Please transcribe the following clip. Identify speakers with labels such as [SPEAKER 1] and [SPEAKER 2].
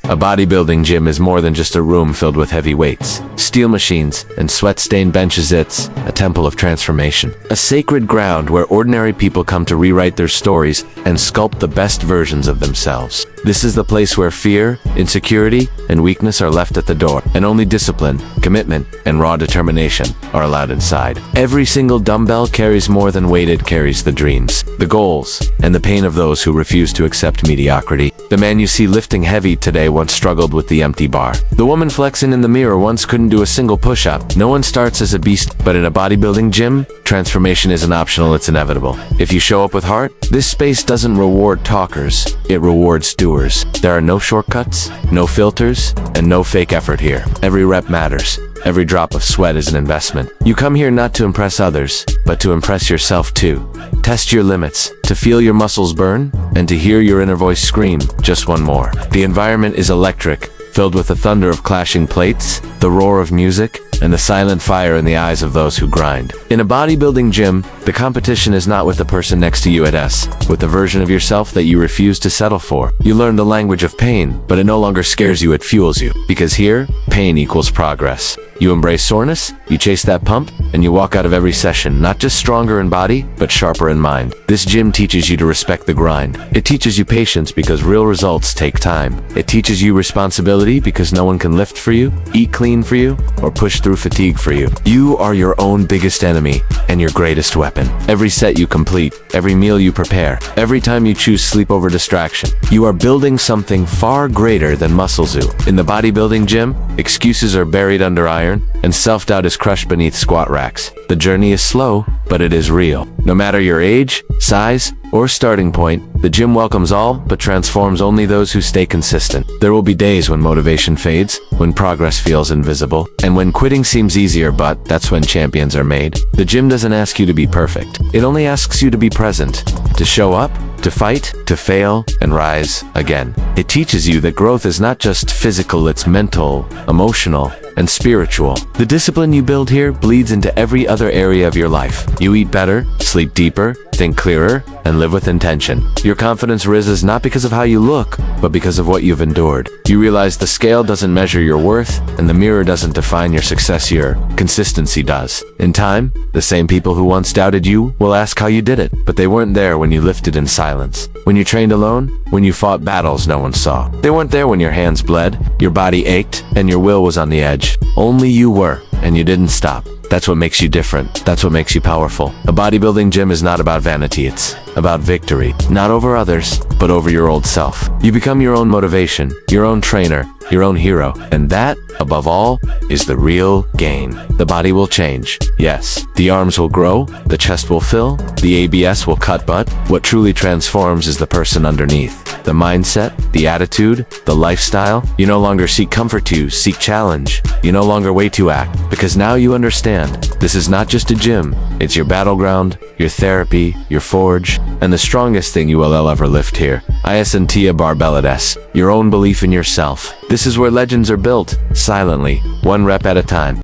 [SPEAKER 1] A bodybuilding gym is more than just a room filled with heavy weights, steel machines, and sweat-stained benches. It's a temple of transformation. A sacred ground where ordinary people come to rewrite their stories and sculpt the best versions of themselves. This is the place where fear, insecurity, and weakness are left at the door, and only discipline, commitment, and raw determination are allowed inside. Every single dumbbell carries more than weight, it carries the dreams, the goals, and the pain of those who refuse to accept mediocrity. The man you see lifting heavy today once struggled with the empty bar. The woman flexing in the mirror once couldn't do a single push-up. No one starts as a beast, but in a bodybuilding gym, transformation isn't optional, it's inevitable. If you show up with heart, this space doesn't reward talkers, it rewards doers. There are no shortcuts, no filters, and no fake effort here. Every rep matters. Every drop of sweat is an investment. You come here not to impress others, but to impress yourself too. Test your limits, to feel your muscles burn, and to hear your inner voice scream, just one more. The environment is electric, filled with the thunder of clashing plates, the roar of music, and the silent fire in the eyes of those who grind. In a bodybuilding gym, the competition is not with the person next to you at S, with the version of yourself that you refuse to settle for. You learn the language of pain, but it no longer scares you, it fuels you. Because here, pain equals progress. You embrace soreness, you chase that pump, and you walk out of every session not just stronger in body, but sharper in mind. This gym teaches you to respect the grind. It teaches you patience because real results take time. It teaches you responsibility because no one can lift for you, eat clean for you, or push through fatigue for you. You are your own biggest enemy and your greatest weapon. Every set you complete, every meal you prepare, every time you choose sleep over distraction, you are building something far greater than muscle zoo. In the bodybuilding gym, excuses are buried under iron, and self-doubt is crushed beneath squat racks. The journey is slow, but it is real. No matter your age, size, or starting point, the gym welcomes all, but transforms only those who stay consistent. There will be days when motivation fades, when progress feels invisible, and when quitting seems easier, but that's when champions are made. The gym doesn't ask you to be perfect. It only asks you to be present, to show up, to fight, to fail, and rise again. It teaches you that growth is not just physical, it's mental, emotional, and spiritual. The discipline you build here bleeds into every other area of your life. You eat better, sleep deeper, think clearer, and live with intention. Your confidence rises not because of how you look, but because of what you've endured. You realize the scale doesn't measure your worth, and the mirror doesn't define your success, your consistency does. In time, the same people who once doubted you will ask how you did it, but they weren't there when you lifted in silence. When you trained alone, when you fought battles no one saw. They weren't there when your hands bled, your body ached, and your will was on the edge. Only you were, and you didn't stop. That's what makes you different. That's what makes you powerful. A bodybuilding gym is not about vanity, it's about victory. Not over others, but over your old self. You become your own motivation, your own trainer, your own hero. And that, above all, is the real gain. The body will change. Yes, the arms will grow, the chest will fill, the ABS will cut, but what truly transforms is the person underneath. The mindset, the attitude, the lifestyle. You no longer seek comfort, you seek challenge. You no longer wait to act, because now you understand. This is not just a gym, it's your battleground, your therapy, your forge, and the strongest thing you will ever lift here. ISNT a barbell at S, your own belief in yourself. This is where legends are built, silently, one rep at a time.